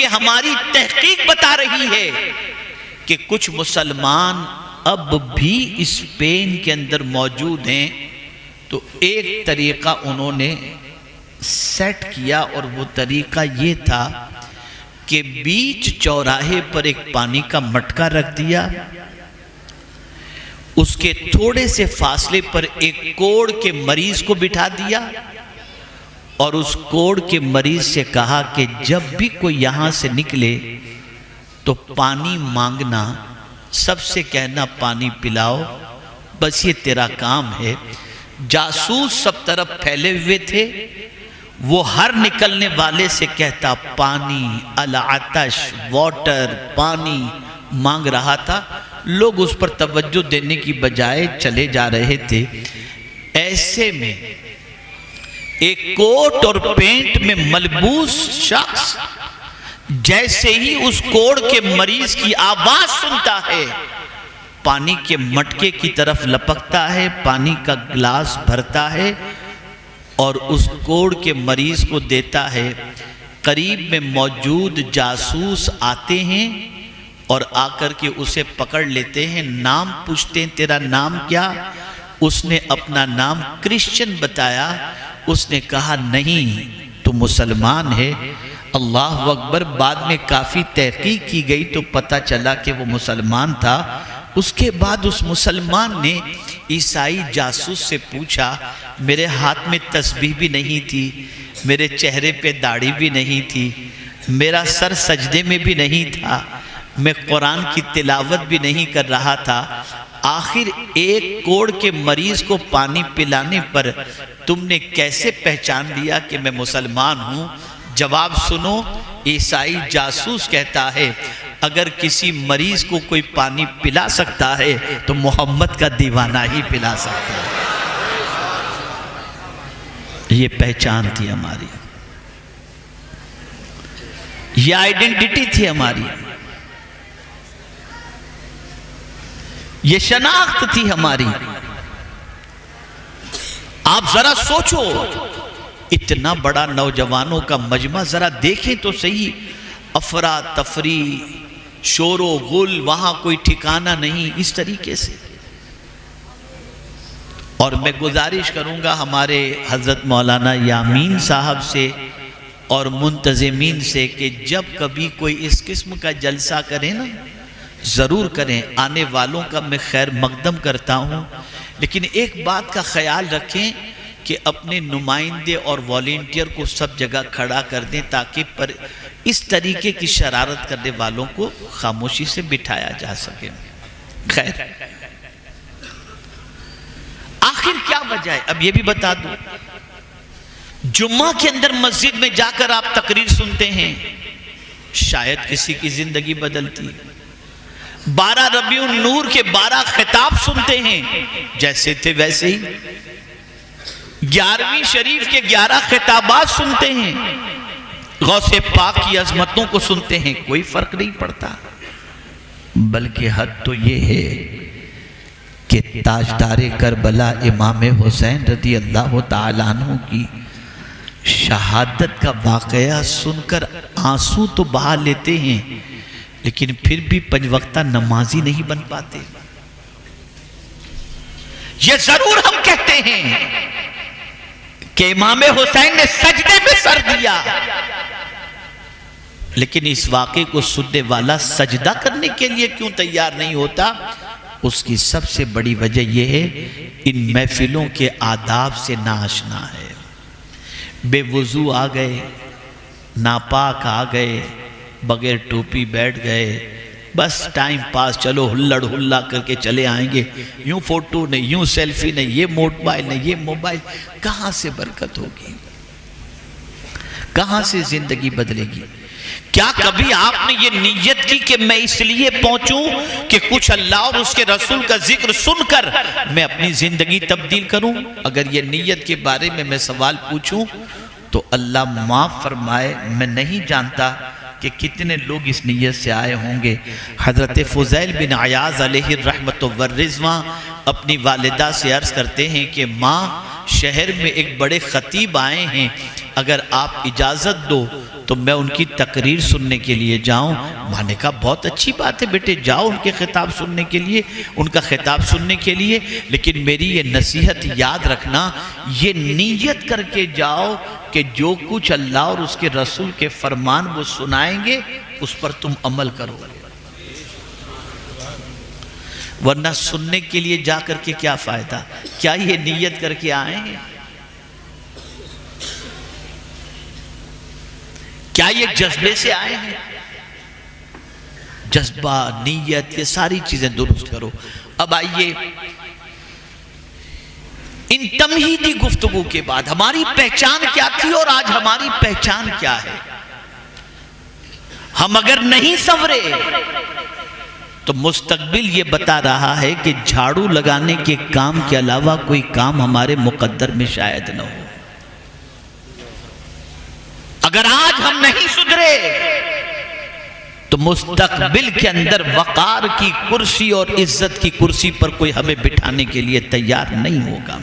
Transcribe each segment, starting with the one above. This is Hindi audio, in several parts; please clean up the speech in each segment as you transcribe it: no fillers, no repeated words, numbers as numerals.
जबकि हमारी तहकीक बता रही है कि कुछ मुसलमान अब भी स्पेन के अंदर मौजूद हैं। तो एक तरीका उन्होंने सेट किया और वो तरीका ये था कि बीच चौराहे पर एक पानी का मटका रख दिया, उसके थोड़े से फासले पर एक कोढ़ के मरीज को बिठा दिया और उस कोढ़ के मरीज से कहा कि जब भी कोई यहां से निकले तो पानी मांगना, सबसे कहना पानी पिलाओ, बस ये तेरा काम है। जासूस सब तरफ फैले हुए थे, वो हर निकलने वाले से कहता पानी, अल आतश, वाटर, पानी मांग रहा था। लोग उस पर तवज्जो देने की बजाय चले जा रहे थे। ऐसे में एक कोट और पेंट में मलबूस शख्स जैसे ही उस कोढ़ के मरीज की आवाज सुनता है, पानी के मटके की तरफ लपकता है, पानी का गिलास भरता है और उस कोढ़ के मरीज को देता है। करीब में मौजूद जासूस आते हैं और आकर के उसे पकड़ लेते हैं, नाम पूछते हैं तेरा नाम क्या? उसने अपना नाम क्रिश्चियन बताया। उसने कहा नहीं, तो मुसलमान है। अल्लाह अकबर। बाद में काफ़ी तहकीक की गई तो पता चला कि वो मुसलमान था। उसके बाद उस मुसलमान ने ईसाई जासूस से पूछा, मेरे हाथ में तस्बीह भी नहीं थी, मेरे चेहरे पे दाढ़ी भी नहीं थी, मेरा सर सजदे में भी नहीं था, मैं कुरान की तिलावत भी नहीं कर रहा था, आखिर एक कोढ़ के मरीज को पानी पिलाने पर तुमने कैसे पहचान लिया कि मैं मुसलमान हूँ? जवाब सुनो। ईसाई जासूस कहता है, अगर किसी मरीज को कोई पानी पिला सकता है तो मोहम्मद का दीवाना ही पिला सकता है। ये पहचान थी हमारी, ये आइडेंटिटी थी हमारी, ये शनाख्त थी हमारी। आप जरा सोचो, इतना बड़ा नौजवानों का मजमा, जरा देखें तो सही, अफरा तफरी, शोरो गुल, वहां कोई ठिकाना नहीं, इस तरीके से। और मैं गुजारिश करूंगा हमारे हजरत मौलाना यामीन साहब से और मुंतजिमीन से कि जब कभी कोई इस किस्म का जलसा करें ना, ज़रूर करें। आने वालों का मैं खैर मकदम करता हूँ, लेकिन एक बात का ख्याल रखें कि अपने नुमाइंदे और वॉलेंटियर को सब जगह खड़ा कर दें ताकि पर इस तरीके की शरारत करने वालों को खामोशी से बिठाया जा सके। खैर, आखिर क्या वजह है, अब ये भी बता दूं। जुम्मा के अंदर मस्जिद में जाकर आप तकरीर सुनते हैं, शायद किसी की जिंदगी बदलती है। 12 रबीउन नूर के 12 खिताब सुनते हैं, जैसे थे वैसे ही। 11वीं शरीफ के 11 खिताबात सुनते हैं, गौसे पाक की अजमतों को सुनते हैं, कोई फर्क नहीं पड़ता। बल्कि हद तो ये है कि ताजदारे करबला इमाम हुसैन रज़ी अल्लाह तआला अन्हु की शहादत का वाकया सुनकर आंसू तो बहा लेते हैं, लेकिन फिर भी 5 वक्ता नमाजी नहीं बन पाते। ये जरूर हम कहते हैं कि इमाम हुसैन ने सजदे में सर दिया, लेकिन इस वाक़े को सुनने वाला सजदा करने के लिए क्यों तैयार नहीं होता? उसकी सबसे बड़ी वजह यह है, इन महफिलों के आदाब से नाआशना है। बेवुजू आ गए, नापाक आ गए, बगैर टोपी बैठ गए, बस टाइम पास, चलो हुल्लड़ हुल्ला करके चले आएंगे, यूं फोटो नहीं, यूं सेल्फी नहीं, ये मोबाइल नहीं, ये मोबाइल। कहां से बरकत होगी? कहां से जिंदगी बदलेगी? क्या कभी आपने ये नीयत की कि मैं इसलिए पहुंचूं कि कुछ अल्लाह और उसके रसूल का जिक्र सुनकर मैं अपनी जिंदगी तब्दील करूं? अगर ये नीयत के बारे में मैं सवाल पूछूं तो अल्लाह माफ फरमाए, मैं नहीं जानता कि कितने लोग इस नीयत से आए होंगे। हजरत फुज़ैल बिन अयाज़ अलैहि रहमतु व रिज़वान अपनी वालिदा से अर्ज करते हैं कि माँ, शहर में एक बड़े खतीब आए हैं, अगर आप इजाज़त दो तो मैं उनकी तकरीर सुनने के लिए जाऊं। माँ ने कहा बहुत अच्छी बात है बेटे, जाओ उनके खिताब सुनने के लिए, उनका खिताब सुनने के लिए, लेकिन मेरी ये नसीहत याद रखना, ये नीयत करके जाओ कि जो कुछ अल्लाह और उसके रसूल के फरमान वो सुनाएंगे उस पर तुम अमल करोगे, वरना सुनने के लिए जा करके क्या फायदा। क्या ये नीयत करके आए हैं? क्या ये जज्बे से आए हैं? जज्बा, नीयत, ये सारी चीजें दुरुस्त करो। अब आइए इन तमहीदी गुफ्तगू के बाद हमारी पहचान क्या थी और आज हमारी पहचान क्या है। हम अगर नहीं संवरे तो मुस्तकबिल ये बता रहा है कि झाड़ू लगाने के काम के अलावा कोई काम हमारे मुकद्दर में शायद न हो। अगर आज हम नहीं सुधरे तो मुस्तकबिल के अंदर वकार की कुर्सी और इज्जत की कुर्सी पर कोई हमें बिठाने के लिए तैयार नहीं होगा।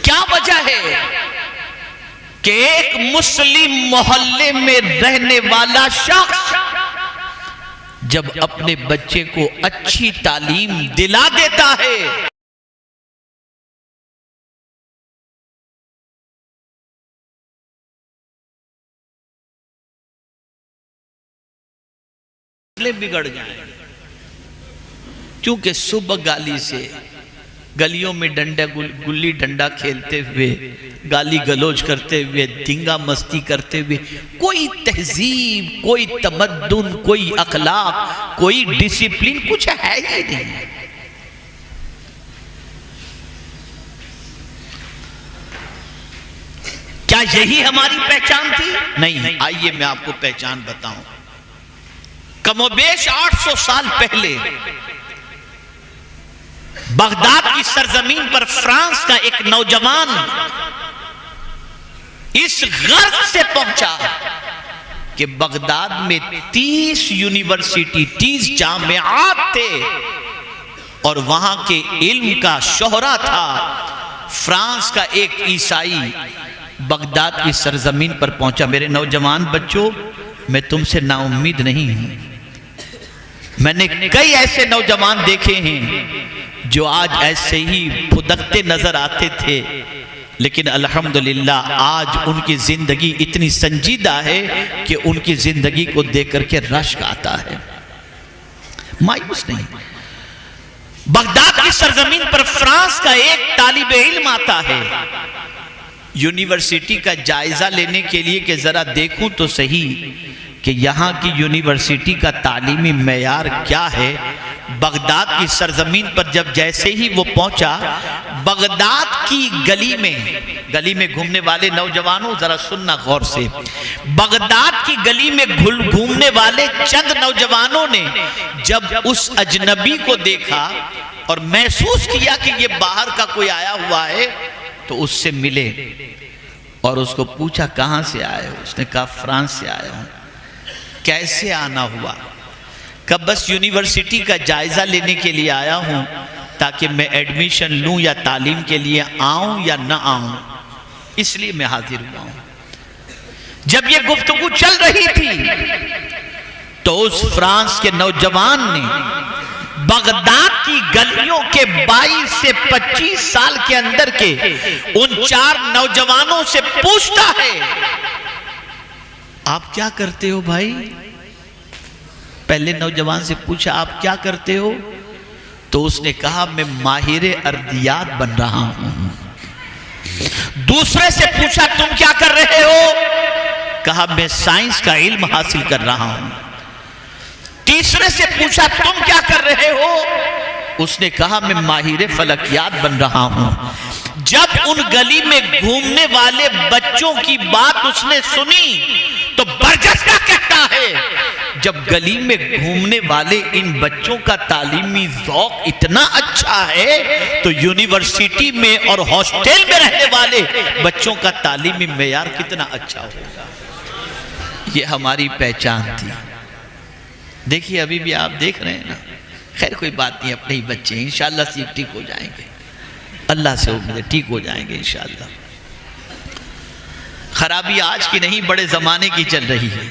क्या वजह है कि एक मुस्लिम मोहल्ले में रहने वाला शख्स जब अपने बच्चे को अच्छी तालीम दिला देता है बिगड़ जाए, क्योंकि सुबह गाली से गलियों में डंडा गुल्ली डंडा खेलते हुए, गाली गलोच करते हुए, धींगा मस्ती करते हुए कोई तहजीब, कोई तमद्दुन, कोई अखलाक, कोई डिसिप्लिन कुछ है ही नहीं। क्या यही हमारी पहचान थी? नहीं। आइए मैं आपको पहचान बताऊं। कमोबेश 800 साल पहले बगदाद की सरजमीन पर फ्रांस का एक नौजवान इस गर्ज से पहुंचा कि बगदाद में 30 यूनिवर्सिटी, 30 जामियात थे और वहां के इल्म का शोहरा था। फ्रांस का एक ईसाई बगदाद की सरजमीन पर पहुंचा। मेरे नौजवान बच्चों, मैं तुमसे नाउम्मीद नहीं हूं। मैंने कई ऐसे नौजवान देखे हैं जो आज ऐसे ही फुदकते नजर आते थे, लेकिन अल्हम्दुलिल्लाह आज उनकी जिंदगी इतनी संजीदा है कि उनकी जिंदगी को देख करके रश्क आता है। मायूस नहीं। बगदाद की सरजमीन पर फ्रांस का एक तालिबे इल्म आता है यूनिवर्सिटी का जायजा लेने के लिए कि जरा देखूं तो सही कि यहाँ की यूनिवर्सिटी का तालीमी मेयार क्या है। बगदाद की सरजमीन पर जब जैसे ही वो पहुंचा, बगदाद की गली में घूमने वाले नौजवानों जरा सुनना गौर से, बगदाद की गली में घूमने वाले चंद नौजवानों ने जब उस अजनबी को देखा और महसूस किया कि ये बाहर का कोई आया हुआ है, तो उससे मिले और उसको पूछा कहां से आए हो? उसने कहा फ्रांस से आया हूं। कैसे आना हुआ? कब बस यूनिवर्सिटी का जायजा लेने के लिए आया हूं ताकि मैं एडमिशन लूं या तालीम के लिए आऊं या ना आऊं, इसलिए मैं हाजिर हुआ हूं। जब ये गुफ्तगू चल रही थी तो उस फ्रांस के नौजवान ने बगदाद की गलियों के 22 से 25 साल के अंदर के उन 4 नौजवानों से पूछता है, आप क्या करते हो भाई? पहले नौजवान से पूछा आप क्या करते हो, तो उसने कहा मैं माहिर अर्दियात बन रहा हूं। दूसरे से पूछा तुम क्या कर रहे हो? कहा मैं साइंस का इल्म हासिल कर रहा हूं। तीसरे से पूछा तुम क्या कर रहे हो? उसने कहा मैं माहिर फलकियात बन रहा हूं। जब उन गली में घूमने वाले बच्चों की बात उसने सुनी तो बरजस्ता कहता है, जब गली में घूमने वाले इन बच्चों का तालीमी ज़ौक़ इतना अच्छा है तो यूनिवर्सिटी में और हॉस्टल में रहने वाले बच्चों का तालीमी मेयार कितना अच्छा होगा। ये हमारी पहचान थी। देखिए अभी भी आप देख रहे हैं ना, खैर कोई बात नहीं, अपने ही बच्चे इंशाअल्लाह ठीक हो जाएंगे। अल्लाह से उम्मीद है ठीक हो जाएंगे इंशाअल्लाह। खराबी आज की नहीं, बड़े जमाने की चल रही है।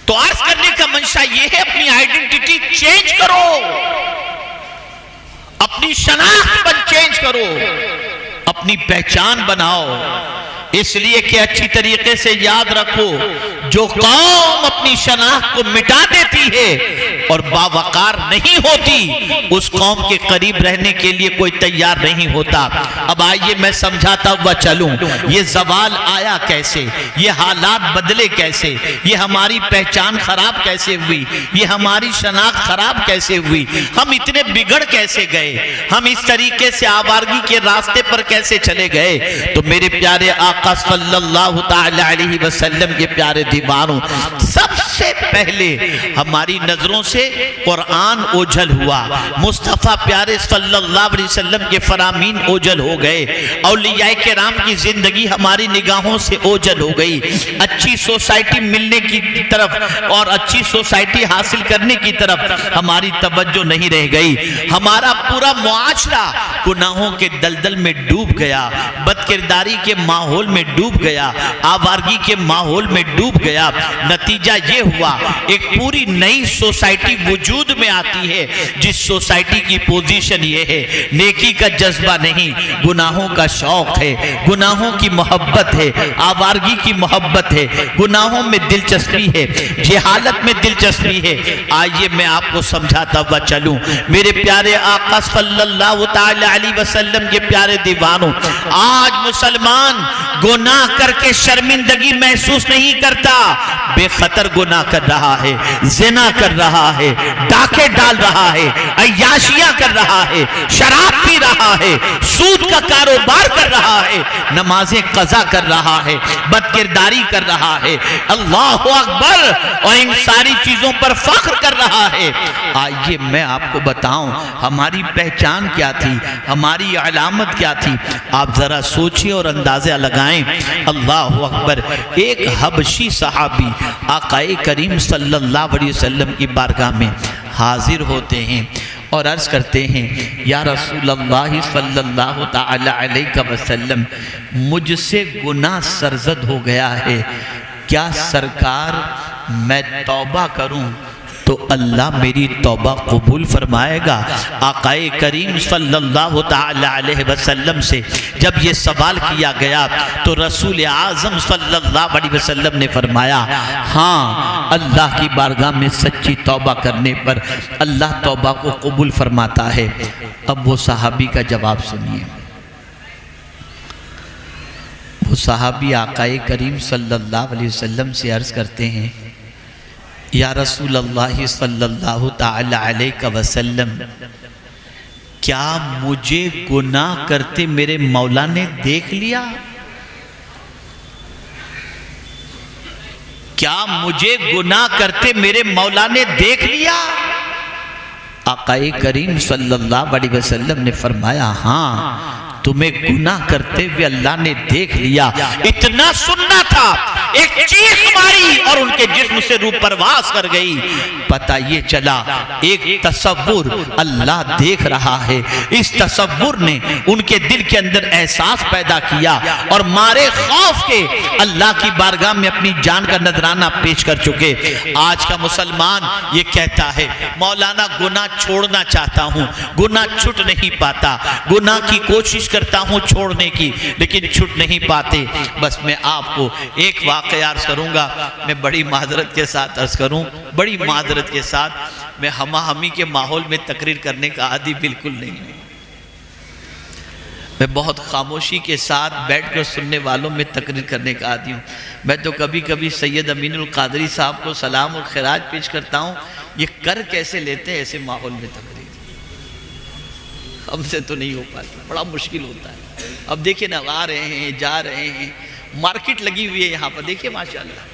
तो अर्ज करने का मंशा यह है, अपनी आइडेंटिटी चेंज करो, अपनी शनाख्त चेंज करो, अपनी पहचान बनाओ। इसलिए कि अच्छी तरीके से याद रखो, जो कौम अपनी शनाख्त को मिटा देती है और बावकार नहीं होती, उस कौम के करीब रहने के लिए कोई तैयार नहीं होता। अब आइए मैं समझाता हुआ चलूं, ये जवाल आया कैसे, ये हालात बदले कैसे, ये हमारी पहचान खराब कैसे हुई, ये हमारी शनाख्त खराब कैसे हुई, हम इतने बिगड़ कैसे गए, हम इस तरीके से आवारगी के रास्ते पर कैसे चले गए। तो मेरे प्यारे आका सल्लल्लाहु ताला अलैहि वसल्लम के प्यारे दीवानों, सबसे पहले हमारी नजरों से कुरान ओझल हुआ, मुस्तफा प्यारे सल्लल्लाहु अलैहि वसल्लम के फरामीन ओझल हो गए, औलिया किराम की जिंदगी हमारी निगाहों से ओझल हो गई। अच्छी सोसाइटी मिलने की तरफ और अच्छी सोसाइटी हासिल करने की तरफ हमारी तवज्जो नहीं रह गई। हमारा पूरा मुआशरा गुनाहों के दलदल में डूब गया, बदकिरदारी के माहौल में डूब गया, आवारगी के माहौल में डूब गया। नतीजा ये हुआ, एक पूरी नई सोसाइटी वजूद में आती है, जिस सोसाइटी की पोजीशन ये है, नेकी का जज्बा नहीं, गुनाहों का शौक है, गुनाहों की मोहब्बत है, आवारगी की मोहब्बत है, गुनाहों में दिलचस्पी है, जिहालत में दिलचस्पी है। आइए मैं आपको समझाता हुआ चलूं, मेरे प्यारे आका सल्लल्लाहु ताला अलैहि वसल्लम के प्यारे दीवानों, आज मुसलमान गुनाह करके शर्मिंदगी महसूस नहीं करता, बेखतर गुनाह कर रहा है, जिना कर रहा है, डाके डाल रहा है, अय्याशियां कर रहा है, शराब पी रहा है, सूद का कारोबार कर रहा है, नमाजें कज़ा कर रहा है, बदकिरदारी कर रहा है, अल्लाहु अकबर, और इन सारी चीजों पर फख्र कर रहा है। आइए मैं आपको बताऊं हमारी पहचान क्या थी, हमारी अलामत क्या थी। आप जरा सोचिए और अंदाजा लगाएं। अल्लाहु अकबर, एक हबशी सहाबी आकाए करीम सल्लल्लाहु अलैहि वसल्लम की बारगाह में हाजिर होते हैं और अर्ज करते हैं, या रसूलल्लाह सल्लल्लाहु ताला अलैहि वसल्लम, मुझसे गुनाह सरजद हो गया है, क्या सरकार मैं तौबा करूं तो अल्लाह मेरी तौबा कबूल फरमाएगा। आकाए करीम सल्लल्लाहु ताला अलैहि वसल्लम से जब ये सवाल किया गया तो रसूल आज़म सल्लल्लाहु अलैहि वसल्लम ने फरमाया, हाँ, अल्लाह की बारगाह में सच्ची तौबा करने पर अल्लाह तौबा को कबूल फरमाता है। अब वो सहाबी का जवाब सुनिए। वो सहाबी आकाए करीम सल्लल्लाहु अलैहि वसल्लम से अर्ज़ करते हैं, या रसूलल्लाह सल्लल्लाहु ताला अलैहि वसल्लम, क्या मुझे गुनाह करते मेरे मौला ने देख लिया? क्या मुझे गुनाह करते मेरे मौला ने देख लिया? आकाए करीम सल्लल्लाहु अलैहि वसल्लम ने फरमाया, हाँ, तुम्हें गुनाह करते हुए अल्लाह ने देख लिया। इतना सुनना था, एक चीख मारी और उनके जिस्म से रूह परवास कर गई। पता ये चला, एक तसव्वुर अल्लाह देख रहा है, इस तसव्वुर ने उनके दिल के अंदर एहसास पैदा किया और मारे खौफ के अल्लाह की बारगाह में अपनी जान का नजराना पेश कर चुके। आज का मुसलमान ये कहता है, मौलाना गुनाह छोड़ना चाहता हूँ, गुनाह छूट नहीं पाता, गुनाह की कोशिश करता हूँ छोड़ने की, लेकिन छूट नहीं पाते। बस मैं आपको एक वाक़या अर्ज़ करूँगा, मैं बड़ी माजरत के साथ अर्ज़ करूँ, बड़ी माजरत के साथ। मैं हमाहमी के माहौल में तकरीर करने का आदी बिल्कुल नहीं हूँ। मैं बहुत खामोशी के साथ बैठकर सुनने वालों में तकरीर करने का आदी हूँ। मैं तो कभी कभी सैयद अमीनुल कादरी साहब को सलाम और खिराज पेश करता हूँ, ये कर कैसे लेते हैं ऐसे माहौल में तकरीर। हमसे तो नहीं हो पाती, बड़ा मुश्किल होता है। अब देखिए ना, आ रहे हैं, जा रहे हैं, मार्केट लगी हुई है यहाँ पर, देखिए माशाल्लाह,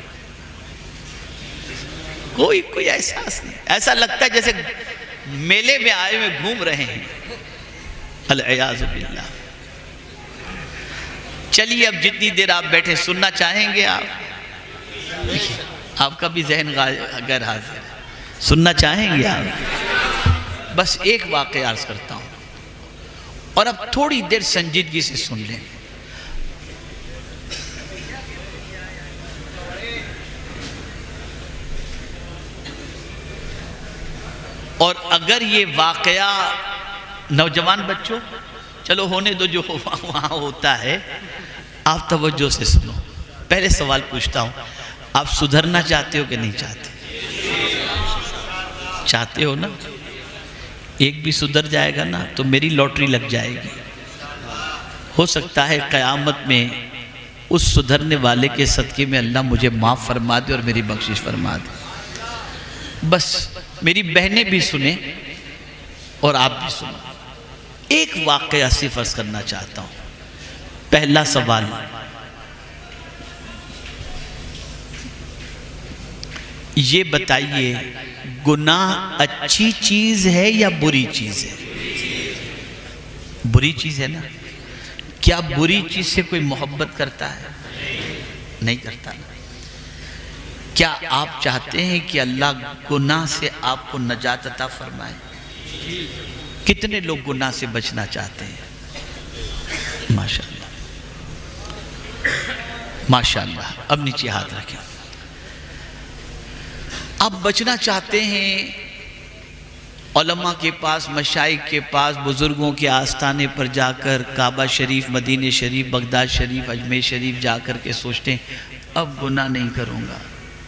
कोई एहसास नहीं, ऐसा लगता है जैसे मेले में आए हुए घूम रहे हैं। अल-इयाज़ु बिल्लाह। चलिए, अब जितनी देर आप बैठे सुनना चाहेंगे आप, आपका भी जहन गैर हाजिर है, सुनना चाहेंगे आप? बस एक वाक़या अर्ज़ करता हूँ। और अब थोड़ी देर संजीदगी से सुन लें। और अगर ये वाकया, नौजवान बच्चों चलो होने दो, जो वहां होता है, आप तवज्जो से सुनो। पहले सवाल पूछता हूं, आप सुधरना चाहते हो कि नहीं चाहते? चाहते हो ना? एक भी सुधर जाएगा ना तो मेरी लॉटरी लग जाएगी। हो सकता है क़यामत में उस सुधरने वाले के सदक़े में अल्लाह मुझे माफ़ फरमा दे और मेरी बख्शिश फरमा दे। बस मेरी बहनें भी सुने और आप भी सुनो। एक वाक़या सिर्फ अर्ज़ करना चाहता हूँ। पहला सवाल, ये बताइए, गुनाह अच्छी चीज है या बुरी चीज है? बुरी चीज है ना? क्या बुरी चीज से कोई मोहब्बत करता है? नहीं करता ना। क्या आप चाहते हैं कि अल्लाह गुनाह से आपको नजात अता फरमाए? कितने लोग गुनाह से बचना चाहते हैं? माशाअल्लाह, माशाअल्लाह। अब नीचे हाथ रखें। आप बचना चाहते हैं, उलमा के पास, मशाइख के पास, बुजुर्गों के आस्थाने पर जाकर, काबा शरीफ, मदीने शरीफ, बगदाद शरीफ, अजमेर शरीफ जाकर के सोचते हैं अब गुनाह नहीं करूँगा,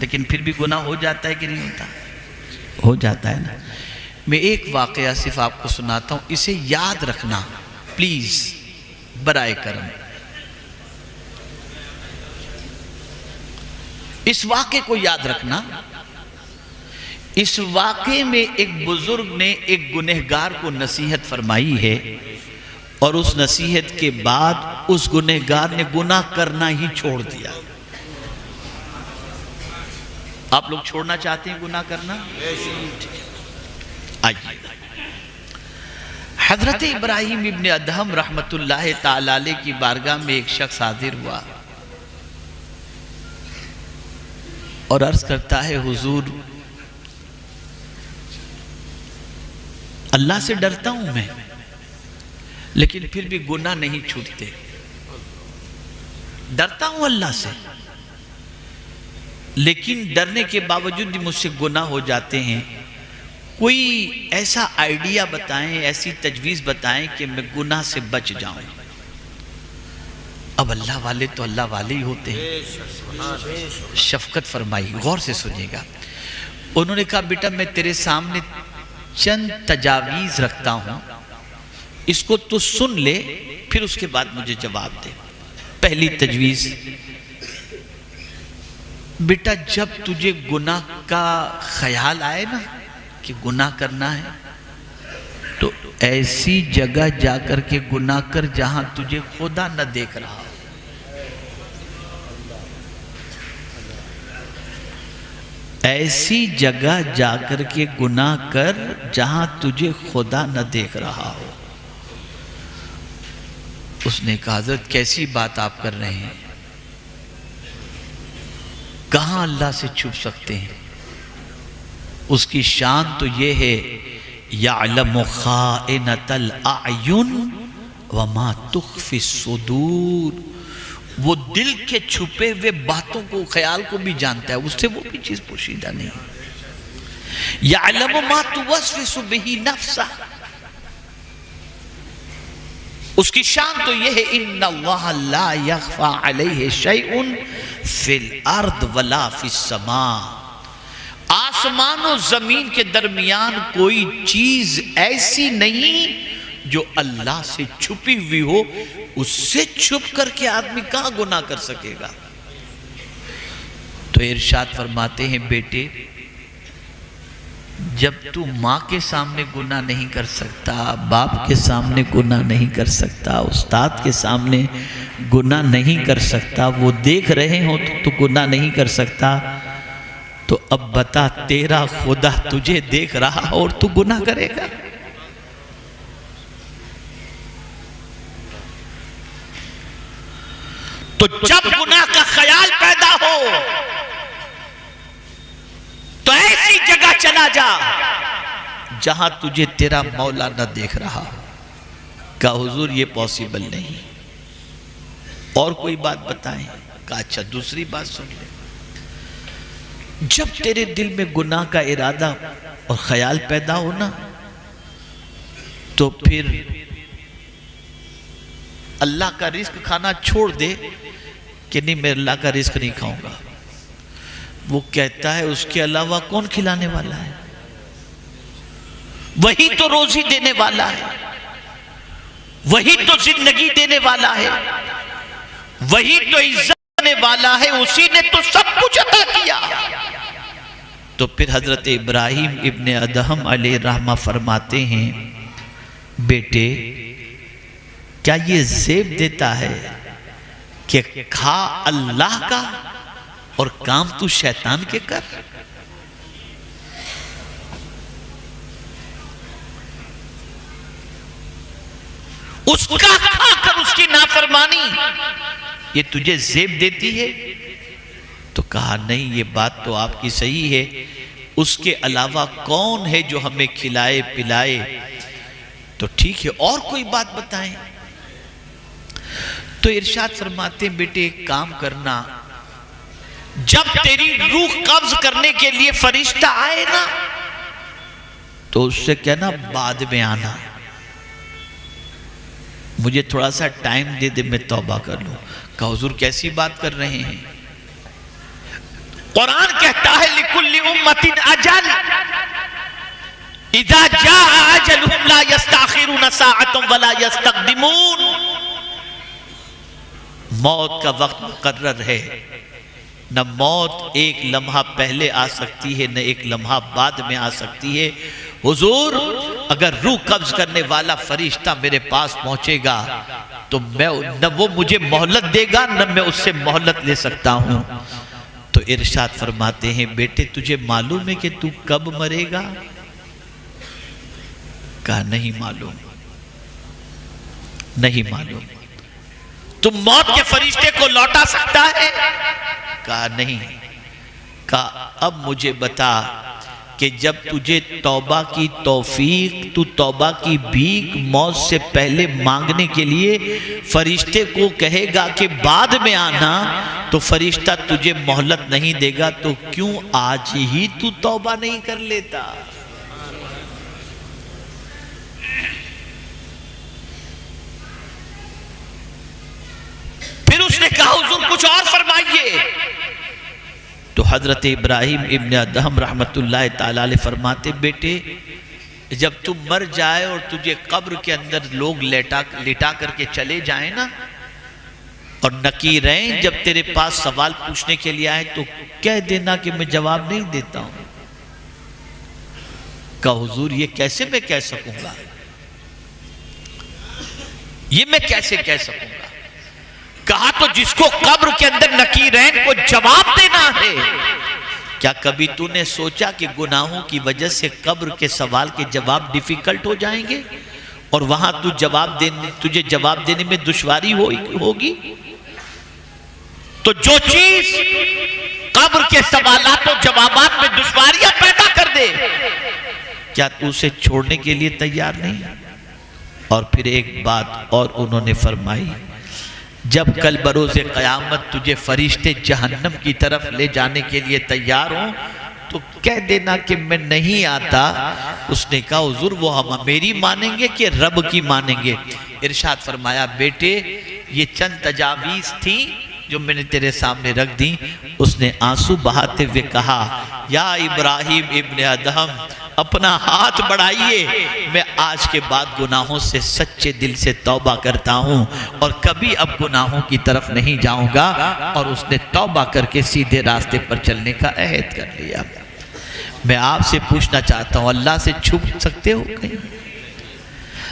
लेकिन फिर भी गुनाह हो जाता है कि नहीं होता? हो जाता है ना। मैं एक वाकया सिर्फ आपको सुनाता हूँ, इसे याद रखना प्लीज बराए करम। इस वाक़े को याद रखना। इस वाक़े में एक बुजुर्ग ने एक गुनहगार को नसीहत फरमाई है और उस नसीहत के बाद उस गुनहगार ने गुनाह करना ही छोड़ दिया। आप लोग छोड़ना चाहते हैं गुनाह करना? आइए, हजरत इब्राहिम इब्ने अदहम रहमतुल्लाह ताला अलैह की बारगाह में एक शख्स हाजिर हुआ और अर्ज करता है, हुजूर अल्लाह से डरता हूं मैं, लेकिन फिर भी गुनाह नहीं छूटते। डरता हूं अल्लाह से, लेकिन डरने के बावजूद भी मुझसे गुनाह हो जाते हैं। कोई ऐसा आइडिया बताएं, ऐसी तजवीज़ बताएं कि मैं गुनाह से बच जाऊं। अब अल्लाह वाले तो अल्लाह वाले ही होते हैं। शफकत फरमाई, गौर से सुनिएगा। उन्होंने कहा, बेटा मैं तेरे सामने चंद तजावीज़ रखता हूं, इसको तू सुन ले, फिर उसके बाद मुझे जवाब दे। पहली तजवीज़, बेटा जब तुझे गुनाह का ख्याल आए ना कि गुनाह करना है, तो ऐसी जगह जाकर के गुनाह कर जहां तुझे खुदा न देख रहा हो। ऐसी जगह जाकर के गुनाह कर जहां तुझे खुदा न देख रहा हो। उसने कहा, हज़रत कैसी बात आप कर रहे हैं? कहां अल्लाह से छुप सकते हैं? उसकी शान तो ये है, यअलमु खाइनतल अयुन व मा तुख्फी सुदूर। वो दिल के छुपे हुए बातों को, ख्याल को भी जानता है, उससे वो भी चीज पोशीदा नहीं। यअलमु मा तुवस्विसु बिही नफ्सा। उसकी शान तो यह है, इन्नल्लाह ला यख्फा अलैहि शैउन फिल अर्द वला फिस समा। आसमान और जमीन के दरमियान कोई चीज ऐसी नहीं जो अल्लाह से छुपी हुई हो। उससे छुप करके आदमी कहां गुनाह कर सकेगा? तो इरशाद फरमाते हैं, बेटे जब तू माँ के सामने गुनाह नहीं कर सकता, बाप के सामने गुनाह नहीं कर सकता, उस्ताद के सामने गुनाह नहीं कर सकता, वो देख रहे हो तो गुनाह नहीं कर सकता, तो अब बता तेरा खुदा तुझे देख रहा और तू गुनाह करेगा? तो जब गुनाह का ख्याल पैदा हो तो ऐसी जगह चला जा जहां तुझे तेरा मौला न देख रहा हो। कहा हुजूर ये पॉसिबल नहीं, और कोई बात बताएं। कहा अच्छा दूसरी बात सुन ले, जब तेरे दिल में गुनाह का इरादा और ख्याल पैदा हो ना, तो फिर अल्लाह का रिस्क खाना छोड़ दे कि नहीं मैं अल्लाह का रिस्क नहीं खाऊंगा। वो कहता है उसके अलावा कौन खिलाने वाला है, वही तो रोजी देने वाला है, वही तो जिंदगी देने वाला है, वही तो इज्जत देने वाला है, उसी ने तो सब कुछ अता किया। तो फिर हजरत इब्राहिम इब्ने अदहम अलैहि रहमा फरमाते हैं, बेटे क्या ये ज़ेब देता है कि खा अल्लाह का और काम तू शैतान के कर। उसका खाकर उसकी नाफरमानी ये तुझे ज़ेब देती है। तो कहा नहीं ये बात तो आपकी सही है, उसके अलावा कौन है जो हमें खिलाए पिलाए। तो ठीक है और कोई बात बताएं। तो इरशाद फरमाते बेटे एक काम करना, जब तेरी रूह कब्ज करने के लिए फरिश्ता आए ना, तो उससे कहना बाद में आना, मुझे थोड़ा सा टाइम दे दे मैं तौबा कर लूं। कहा हुजूर कैसी बात कर रहे हैं, कुरान कहता है लिकुल्लि उम्मतिन अजल इज़ा जाअ अजलुहुम ला यस्तअखिरुन साअतन वला यस्तक़दिमून। मौत का वक्त मुकर्रर है, न मौत एक लम्हा पहले आ सकती है न एक लम्हा बाद में आ सकती है। हुजूर अगर रूह कब्ज करने वाला फरिश्ता मेरे पास पहुंचेगा तो मैं न वो मुझे मोहलत देगा न मैं उससे मोहलत ले सकता हूं। तो इरशाद फरमाते हैं बेटे तुझे मालूम है कि तू कब मरेगा। कहा नहीं मालूम, नहीं मालूम। तुम मौत के फरिश्ते को लौटा सकता है। कहा नहीं। कहा अब मुझे बता कि जब तुझे तौबा की तौफीक, तू तौबा की भीख मौत से पहले मांगने के लिए फरिश्ते को कहेगा कि बाद में आना, तो फरिश्ता तुझे मोहलत नहीं देगा, तो क्यों आज ही तू तौबा नहीं कर लेता। फिर उसने कहा हुजूर कुछ और फरमाइए। तो हजरत इब्राहिम इब्ने अदहम रहमतुल्लाह ताला अलैह फरमाते बेटे जब तू मर जाए और तुझे कब्र के अंदर लोग लिटा करके चले जाए ना, और नकीरें जब तेरे पास सवाल पूछने के लिए आए तो कह देना कि मैं जवाब नहीं देता हूं। कहा हुजूर ये कैसे मैं कह सकूंगा, ये मैं कैसे कह सकूंगा। कहा तो जिसको कब्र के अंदर नकीरैन को जवाब देना है, क्या कभी तूने सोचा कि गुनाहों की वजह से कब्र के सवाल के जवाब डिफिकल्ट हो जाएंगे और वहां तुझे जवाब देने में दुश्वारी होगी। तो जो चीज कब्र के सवालात और जवाबात में दुश्वारियां पैदा कर दे, क्या तू उसे छोड़ने के लिए तैयार नहीं। और फिर एक बात और उन्होंने फरमाई, जब कल बरोज़े क़यामत तुझे फरिश्ते जहन्नम की तरफ ले जाने के लिए तैयार हों तो कह देना कि मैं नहीं आता। उसने कहा हुजूर वो हम मेरी मानेंगे कि रब की मानेंगे। इरशाद फरमाया बेटे ये चंद तजावीज़ थी जो मैंने तेरे सामने रख दी। उसने आंसू बहाते हुए कहा या इब्राहिम इब्ने अदहम अपना हाथ बढ़ाइए, मैं आज के बाद गुनाहों से सच्चे दिल से तौबा करता हूं और कभी अब गुनाहों की तरफ नहीं जाऊंगा। और उसने तौबा करके सीधे रास्ते पर चलने का अहद कर लिया। मैं आपसे पूछना चाहता हूं अल्लाह से छुप सकते हो कहीं?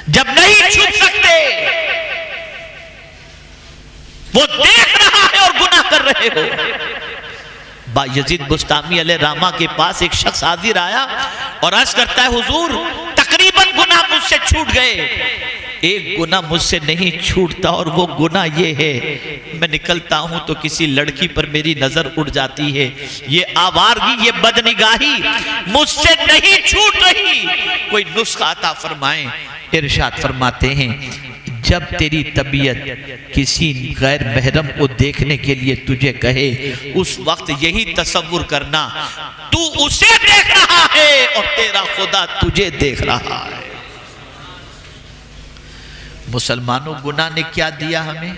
जब नहीं छुप सकते, वो देख रहा है और गुनाह कर रहे हो। बायजीद बुस्तामी अलैहि रहमा के पास एक शख्स हाजिर आया और अर्ज करता है हुजूर तकरीबन गुनाह मुझसे छूट गए, एक गुनाह मुझसे नहीं छूटता और वो गुनाह ये है मैं निकलता हूं तो किसी लड़की पर मेरी नजर उड़ जाती है, ये आवारगी ये बदनिगाही मुझसे नहीं छूट रही, कोई नुस्खा अता फरमाएं। इरशाद फरमाते हैं जब तेरी तबीयत किसी गैर महरम को देखने के लिए तुझे कहे, उस वक्त यही तसव्वुर करना तू उसे देख रहा है और तेरा खुदा तुझे देख रहा है। मुसलमानों, गुनाह ने क्या दिया हमें?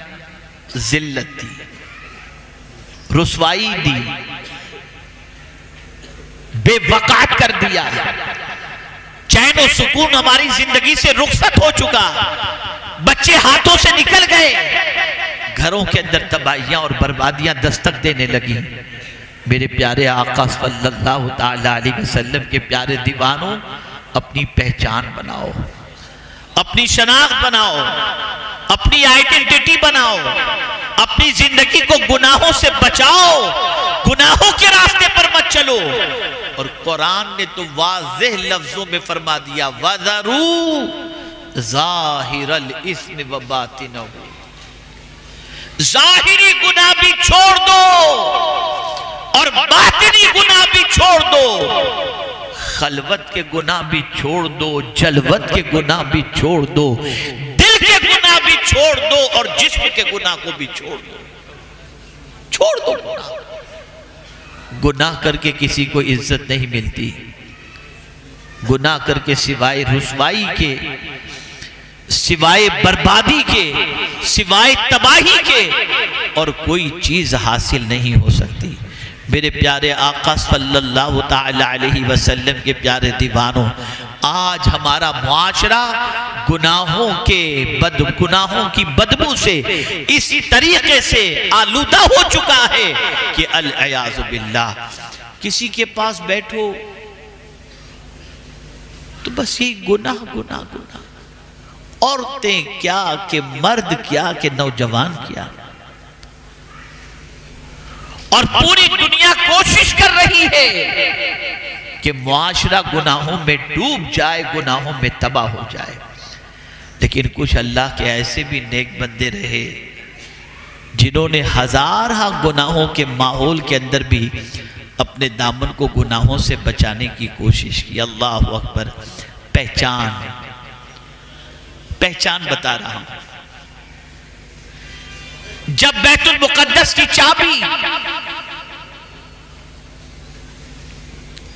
जिल्लत दी, रुसवाई दी, बेवकात कर दिया, चैन और सुकून हमारी जिंदगी से रुखसत हो चुका, बच्चे हाथों से निकल गए, घरों के अंदर तबाहियां और बर्बादियां दस्तक देने लगी। मेरे प्यारे आका सल्लल्लाहु ताला अलैहि वसल्लम के प्यारे दीवानों, अपनी पहचान बनाओ, अपनी शनाख्त बनाओ, अपनी आइडेंटिटी बनाओ, अपनी जिंदगी को गुनाहों से बचाओ, गुनाहों के रास्ते पर मत चलो। और कुरान ने तो वाज़ेह लफ्जों में फरमा दिया, वज़रू ज़ाहिरल इस्म व बातिनहु, जाहिरी गुनाह भी छोड़ दो और बातिनी गुनाह भी छोड़ दो, खलवत के गुनाह भी छोड़ दो, जलवत के गुनाह भी छोड़ दो, दिल के गुनाह भी छोड़ दो और जिस्म के गुनाह को भी छोड़ दो। छोड़ दो गुनाह। गुनाह करके किसी को इज्जत नहीं मिलती, गुनाह करके सिवाय रुसवाई के, सिवाय बर्बादी के, सिवाय तबाही के और कोई चीज हासिल नहीं हो सकती। मेरे प्यारे आका सल्लल्लाहु ताला अलैहि वसल्लम के प्यारे दीवानों, आज हमारा मुआशरा गुनाहों की बदबू से इसी तरीके से आलूदा हो चुका है कि अल-अयाज़ु बिल्लाह, किसी के पास बैठो तो बस ये गुनाह गुनाह गुनाह, औरतें क्या कि मर्द क्या कि नौजवान क्या, और पूरी दुनिया कोशिश कर रही है कि मुआशरा गुनाहों में डूब जाए, गुनाहों में तबाह हो जाए। लेकिन कुछ अल्लाह के ऐसे भी नेक बंदे रहे जिन्होंने हजार गुनाहों के माहौल के अंदर भी अपने दामन को गुनाहों से बचाने की कोशिश की। अल्लाह अकबर। पहचान बता रहा हूं। जब बैतुल मुकद्दस की चाबी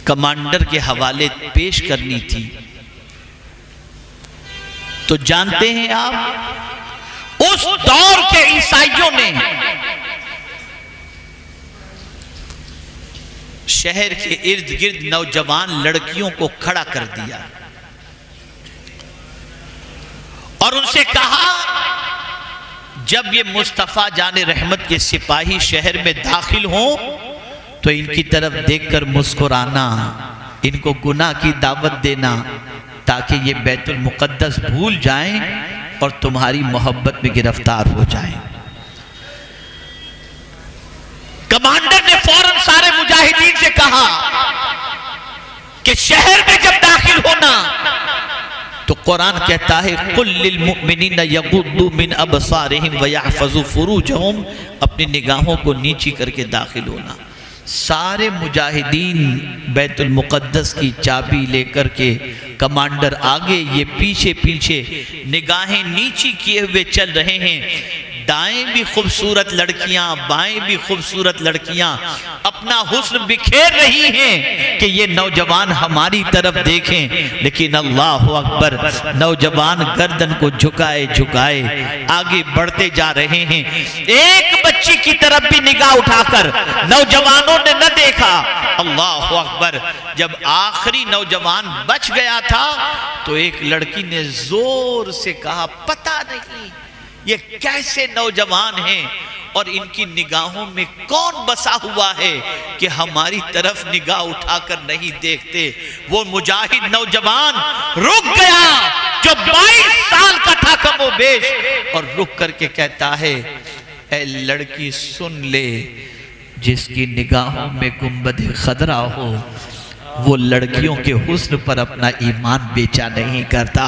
कमांडर के हवाले पेश करनी थी तो जानते हैं आप, उस दौर के ईसाइयों ने शहर के इर्द गिर्द नौजवान लड़कियों को खड़ा कर दिया और उनसे कहा, जब ये मुस्तफा जाने रहमत के सिपाही शहर में दाखिल हों तो इनकी तरफ देखकर मुस्कुराना, इनको गुनाह की दावत देना ताकि ये बैतुल मुकद्दस भूल जाएं और तुम्हारी मोहब्बत में गिरफ्तार हो जाएं। कमांडर ने फौरन सारे मुजाहिदीन से कहा कि शहर में जब दाखिल होना तो कुरान कहता है, कुल लिल मुमिनीना यगुद्दू मिन अबसारिहिम व यहफज़ू फुरूजहुम, अपनी निगाहों को नीची करके दाखिल होना। सारे मुजाहिदीन बैतुल मुकद्दस की चाबी लेकर के, कमांडर आगे, ये पीछे पीछे निगाहें नीची किए हुए चल रहे हैं। दाएं भी खूबसूरत लड़कियां, बाएं भी खूबसूरत लड़कियां अपना हुस्न बिखेर रही हैं कि ये नौजवान हमारी तरफ देखें। लेकिन अल्लाह अकबर, नौजवान गर्दन को झुकाए झुकाए आगे बढ़ते जा रहे हैं। एक बच्ची की तरफ भी निगाह उठाकर नौजवानों ने न देखा। अल्लाह अकबर। जब आखिरी नौजवान बच गया था तो एक लड़की ने जोर से कहा, पता नहीं ये कैसे नौजवान हैं और इनकी निगाहों में कौन बसा हुआ है कि हमारी तरफ निगाह उठाकर नहीं देखते। वो मुजाहिद नौजवान रुक गया जो 22 साल का था कमोबेश, और रुक करके कहता है, ऐ लड़की सुन ले, जिसकी निगाहों में गुंबद खदरा हो वो लड़कियों के हुस्न पर अपना ईमान बेचा नहीं करता।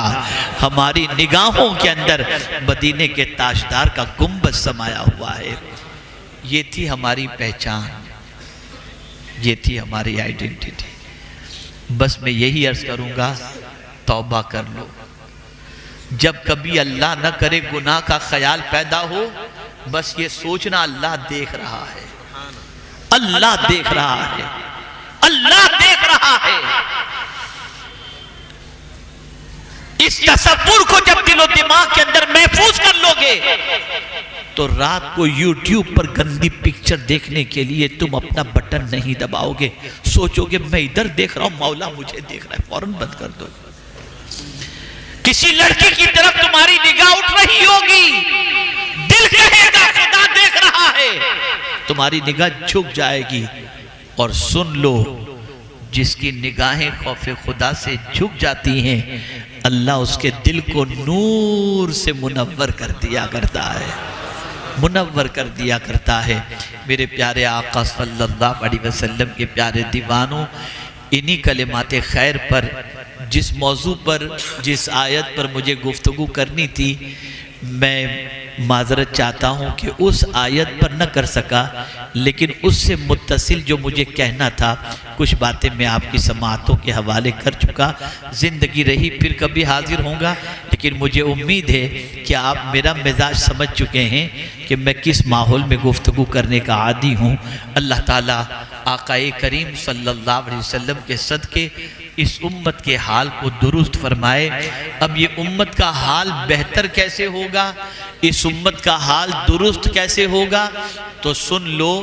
हमारी निगाहों के अंदर मदीने के ताजदार का गुंबद समाया हुआ है। ये थी हमारी पहचान, ये थी हमारी आइडेंटिटी। बस मैं यही अर्ज करूंगा, तौबा कर लो, जब कभी अल्लाह न करे गुनाह का ख्याल पैदा हो, बस ये सोचना अल्लाह देख रहा है, अल्लाह देख रहा है, अल्लाह देख रहा है। इस तसव्वुर को जब दिलो दिमाग के अंदर महफूज कर लोगे तो रात को YouTube पर गंदी पिक्चर देखने के लिए तुम अपना बटन नहीं दबाओगे। सोचोगे मैं इधर देख रहा हूं, मौला मुझे देख रहा है, फौरन बंद कर दो। किसी लड़की की तरफ तुम्हारी निगाह उठ रही होगी, दिल कहेगा खुदा देख रहा है, तुम्हारी निगाह झुक जाएगी। और सुन लो, जिसकी निगाहें खौफे खुदा से झुक जाती हैं, अल्लाह उसके दिल को नूर से मुनव्वर कर दिया करता है, मुनव्वर कर दिया करता है। मेरे प्यारे आका सल्लल्लाहु अलैहि वसल्लम के प्यारे दीवानों, इन्हीं कलिमात खैर पर, जिस मौजू पर, जिस आयत पर मुझे गुफ्तगू करनी थी, मैं माजरत चाहता हूँ कि उस आयत पर न कर सका, लेकिन उससे मुत्तसिल जो मुझे कहना था कुछ बातें मैं आपकी समाअतों के हवाले कर चुका। ज़िंदगी रही फिर कभी हाजिर होऊंगा, लेकिन मुझे उम्मीद है कि आप मेरा मिजाज समझ चुके हैं कि मैं किस माहौल में गुफ्तगू करने का आदी हूँ। अल्लाह ताला आकाए करीम सल्लल्लाहु अलैहि वसल्लम के सदके इस उम्मत के हाल को दुरुस्त फरमाए। अब ये उम्मत का हाल बेहतर कैसे होगा, इस उम्मत का हाल दुरुस्त कैसे होगा, तो सुन लो,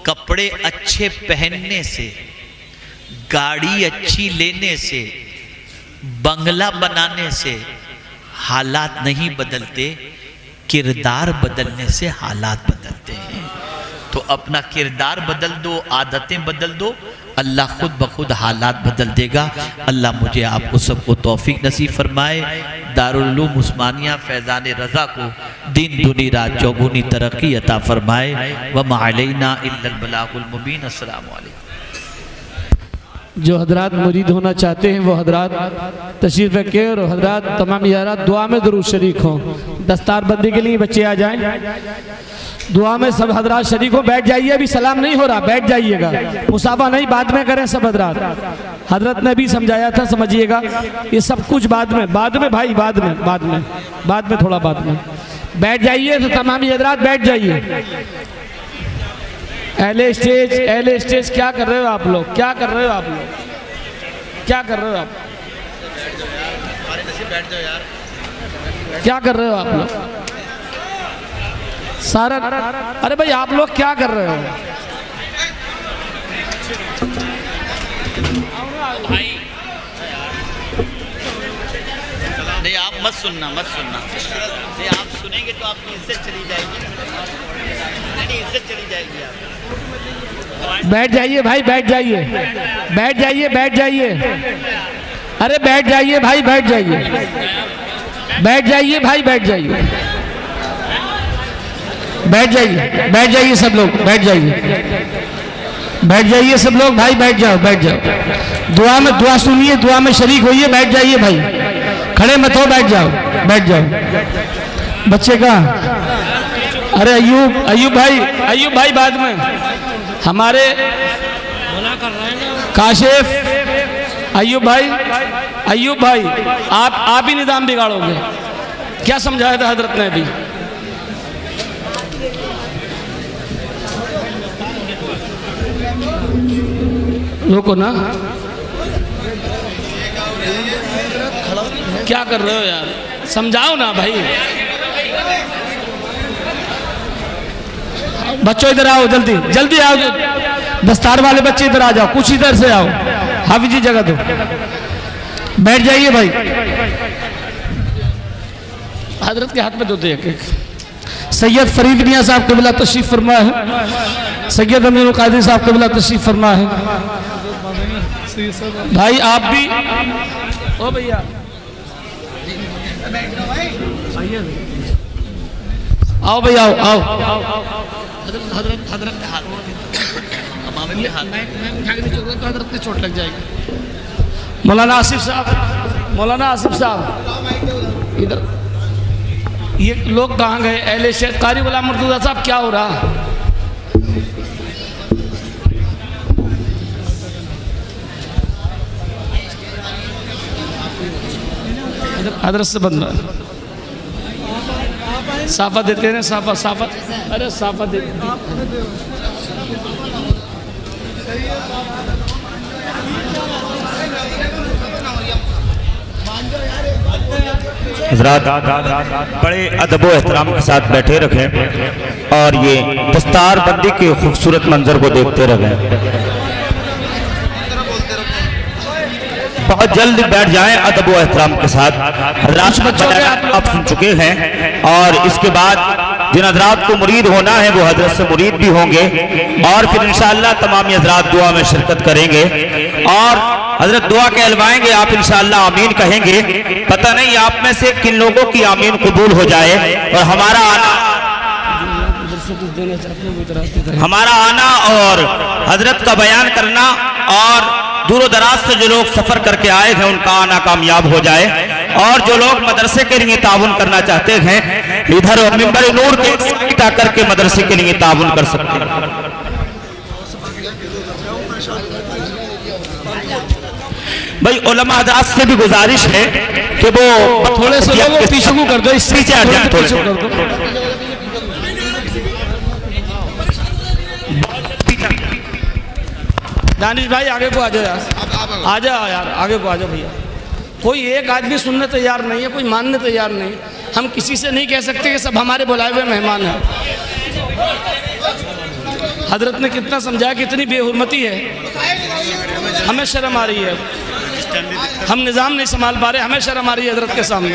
कपड़े अच्छे पहनने से, गाड़ी अच्छी लेने से, बंगला बनाने से हालात नहीं बदलते, किरदार बदलने से हालात बदलते हैं। तो अपना किरदार बदल दो, आदतें बदल दो, अल्लाह खुद ब खुद हालात बदल देगा। अल्लाह मुझे आपको सबको तौफीक नसीब फरमाए। दारुल उलूम उस्मानिया फैज़ान रज़ा को दिन दुनी रात चौगुनी तरक्की अता फरमाए। व मा अलैना इल्लल बलागुल मुबीन। अस्सलाम वालेकुम। जो हजरात मुरीद होना चाहते हैं वो हजरात तशरीफ़ रखें, और हजरात तमाम यारात दुआ में ज़रूर शरीक हों। दस्तार बंदी के लिए बच्चे आ जाएं, दुआ में सब हजरात शरीक हो। बैठ जाइए, अभी सलाम नहीं हो रहा, बैठ जाइएगा, मुसाफा नहीं, बाद में करें सब हजरात। हजरत ने भी समझाया था, समझिएगा, ये सब कुछ बाद में भाई, बाद में थोड़ा बाद में बैठ जाइए। तो तमाम हजरात बैठ जाइए। अहले स्टेज क्या कर रहे हो आप लोग, क्या कर रहे हो आप लोग, क्या कर रहे हो आप, क्या कर रहे हो आप लोग सारा? अरे भाई आप लोग क्या कर रहे हो भाई? नहीं, आप मत सुनना। नहीं, आप सुनेंगे तो आपकी इज्जत चली जाएगी। नहीं, इज्जत चली जाएगी आप। बैठ जाइए भाई, बैठ जाइए। अरे बैठ जाइए भाई, बैठ जाइए सब लोग, बैठ जाइए सब लोग भाई, बैठ जाओ। दुआ सुनिए, दुआ में शरीक होइए, बैठ जाइए भाई, खड़े मत हो, बैठ जाओ। बच्चे कहाँ? अरे अयूब भाई बाद में, हमारे काशिफ अयूब भाई आप ही निज़ाम बिगाड़ोगे। क्या समझाया था हजरत ने भी? रोको ना, क्या कर रहे हो यार, समझाओ ना भाई। बच्चों इधर आओ, जल्दी आओ, दस्तार वाले बच्चे इधर आ जाओ, कुछ इधर से आओ, हाफिज जी जगह दो, बैठ जाइए भाई। हजरत के हाथ में दो दे एक। सैयद फरीद मियाँ साहब क़िबला तशरीफ़ फरमा है, सैयद अमीरुल क़ादिर साहब क़िबला तशरीफ़ फरमा है। भाई आप भी ओ भैया, आओ भैया, आओ। हजरत के हाथ तो हजरत की चोट लग जाएगी। मौलाना आसिफ साहब इधर। ये लोग कहाँ गए? अहले शेख कारी गुलाम मुर्तज़ा साहब, क्या हो रहा? हजरत से बंदा साफा देते हैं, साफा साफा, अरे साफा देते हज़रात बड़े अदब व एहतराम के साथ बैठे रखें और ये दस्तार बंदी के खूबसूरत मंजर को देखते रहें। बहुत जल्द बैठ जाएं अदब व एहतराम के साथ। हज़रात आप सुन चुके हैं और इसके बाद जिन हज़रात को मुरीद होना है वो हज़रत से मुरीद भी होंगे और फिर इंशाअल्लाह तमाम हज़रात दुआ में शिरकत करेंगे और हज़रत दुआ कहलवाएंगे, आप इंशाअल्लाह आमीन कहेंगे। पता नहीं आप में से किन लोगों की आमीन कबूल हो जाए और हमारा आना और हज़रत का बयान करना और दूर दराज से जो लोग सफर करके आए हैं उनका आना कामयाब हो जाए और जो लोग मदरसे के लिए ताउन करना चाहते हैं इधर मिंबर नूर के साइड आकर के मदरसे के लिए ताउन कर सकते हैं। भाई उलमा हज़रात से भी गुजारिश है कि वो थोड़े से लोगों को पीछे को कर दो, इससे पीछे हट जाए थोड़े से। दानिश भाई आगे को आ जाओ यार, आ जाओ यार, आगे को आ जाओ भैया। कोई एक आदमी सुनने तैयार नहीं है, कोई मानने तैयार नहीं। हम किसी से नहीं कह सकते कि सब हमारे बुलाए हुए मेहमान हैं। हजरत ने कितना समझाया, कितनी बेहुरमती है, हमें शर्म आ रही है, हम निज़ाम नहीं संभाल पा रहे, हमें शर्म आ रही है हजरत के सामने।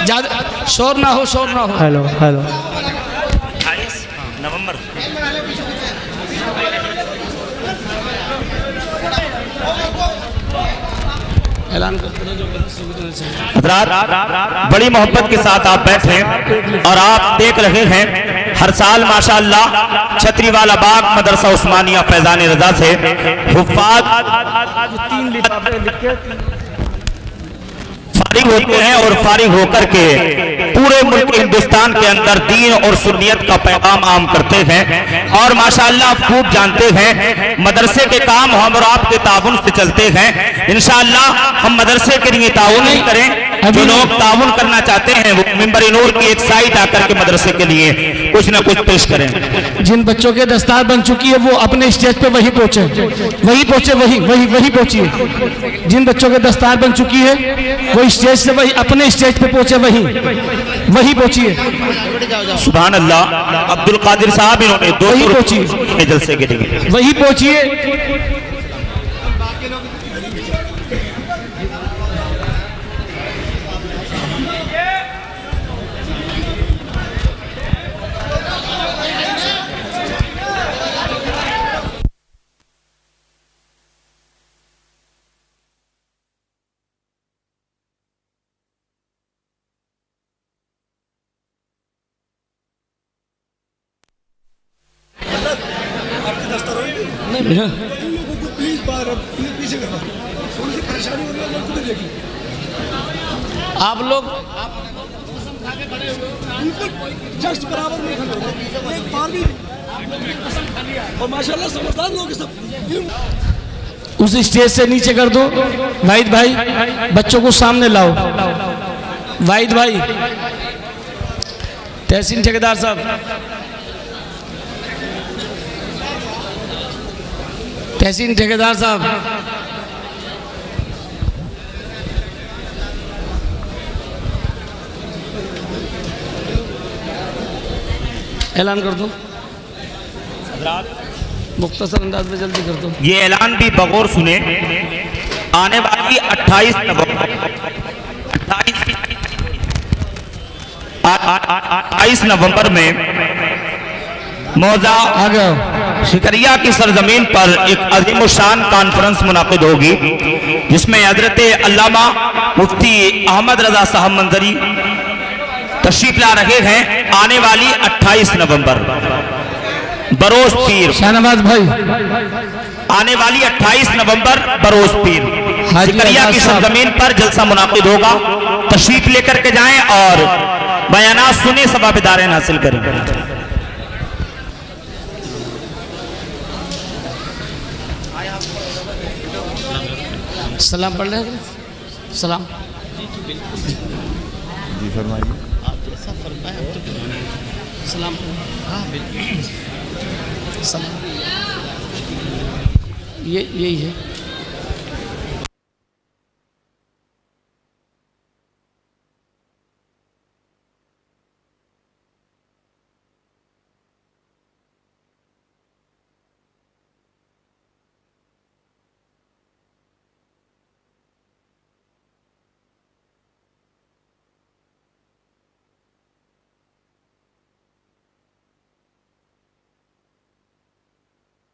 ज़्यादा शोर ना हो, शोर ना हो। हेलो हेलो नवंबर ऐलान करते हज़रात बड़ी मोहब्बत के साथ आप बैठे और आप देख रहे हैं हर साल माशाअल्लाह छतरी वाला बाग मदरसा उस्मानिया फैजान रजा से हुफ़ाज़ फारिग होते हैं और फारिग होकर के पूरे मुल्क हिंदुस्तान के अंदर दीन और सुन्नियत का पैगाम आम करते हैं और माशाअल्लाह आप खूब जानते हैं मदरसे के काम हम और आपके ताउन से चलते हैं। इंशाअल्लाह हम मदरसे के लिए ताउन नहीं करें, जो लोग ताउन करना चाहते हैं वो मिंबर नूर की एक साइड आकर के मदरसे के लिए कुछ न कुछ पेश करें। जिन बच्चों के दस्तार बन चुकी है वो अपने स्टेज पे वही पहुंचे, वही पहुंचे, वही पहुंचिए। जिन बच्चों के दस्तार बन चुकी है वो स्टेज से वही अपने स्टेज पे पहुंचे, वही पहुंचिए। सुभान अल्लाह। अब्दुल कादिर साहब इन्होंने दो जलसे के लिए वही पहुंचिए। आप लोग जस्ट बराबर में खड़े हो गए, एक बार भी और माशाल्लाह समझदार लोग सब। उस स्टेज से नीचे कर दो। वाहिद भाई बच्चों को सामने लाओ। वाहिद भाई, तहसीन ठेकेदार साहब, तहसीन ठेकेदार साहब, ऐलान कर दो मुख्तसर अंदाज में, जल्दी कर दो। ये ऐलान भी बगौर सुने। आने वाली 28 नवंबर में मौजा शिकरिया की सरजमीन पर एक अजीमुशान कॉन्फ्रेंस मुनाकिद होगी जिसमें हजरत अल्लामा मुफ्ती अहमद रजा साहब मंजरी तशरीफ ला रहे हैं। आने वाली 28 नवंबर बरोज पीर, शाहनवाज भाई, आने वाली 28 नवंबर बरोज पीर शिकरिया की सरजमीन पर जलसा मुनाकिद होगा। तशरीफ लेकर के जाएं और बयानात सुने, सवाबदारें हासिल करें। सलाम पढ़ रहे हैं। सलाम जी फरमाइए। आप जैसा फरमाए हम तो सलाम। हाँ बिल्कुल सलाम। ये यही है।